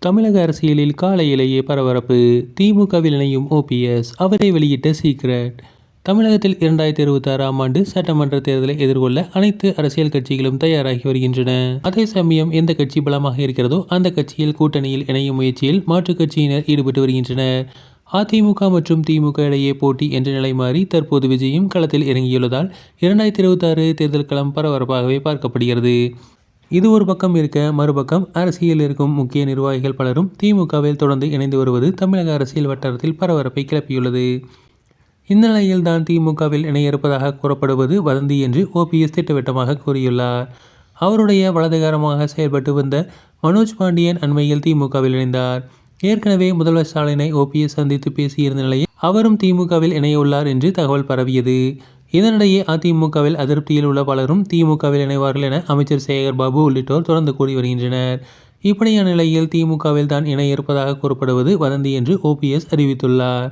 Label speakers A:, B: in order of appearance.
A: தமிழக அரசியலில் காலையிலேயே பரபரப்பு. திமுகவில் இணையும் ஓபிஎஸ், அவரே வெளியிட்ட சீக்ரெட். தமிழகத்தில் 2026ஆம் ஆண்டு சட்டமன்ற தேர்தலை எதிர்கொள்ள அனைத்து அரசியல் கட்சிகளும் தயாராகி வருகின்றன. அதே சமயம் எந்த கட்சி பலமாக இருக்கிறதோ அந்த கட்சியில் கூட்டணியில் இணையும் முயற்சியில் மாற்றுக் கட்சியினர் ஈடுபட்டு வருகின்றனர். அதிமுக மற்றும் திமுக இடையே போட்டி என்ற நிலை மாறி தற்போது விஜயும் களத்தில் இறங்கியுள்ளதால் 2026 தேர்தல் களம் பரபரப்பாகவே பார்க்கப்படுகிறது. இது ஒரு பக்கம் இருக்க, மறுபக்கம் அரசியலில் இருக்கும் முக்கிய நிர்வாகிகள் பலரும் திமுகவில் தொடர்ந்து இணைந்து வருவது தமிழக அரசியல் வட்டாரத்தில் பரபரப்பை கிளப்பியுள்ளது. இந்த நிலையில் தான் திமுகவில் இணைய இருப்பதாக கூறப்படுவது வதந்தி என்று ஓபிஎஸ் திட்டவட்டமாக கூறியுள்ளார். அவருடைய வலதுகரமாக செயல்பட்டு வந்த மனோஜ் பாண்டியன் அண்மையில் திமுகவில் இணைந்தார். ஏற்கனவே முதல்வர் ஸ்டாலினை ஓபிஎஸ் சந்தித்து பேசியிருந்த நிலையில் அவரும் திமுகவில் இணைய உள்ளார் என்று தகவல் பரவியது. இதனிடையே அதிமுகவில் அதிருப்தியில் உள்ள பலரும் திமுகவில் இணைவார்கள் என அமைச்சர் சேகர் பாபு உள்ளிட்டோர் தொடர்ந்து கூறி வருகின்றனர். இப்படியான நிலையில் திமுகவில் தான் இணைய இருப்பதாக கூறப்படுவது வதந்தி என்று ஓபிஎஸ் அறிவித்துள்ளார்.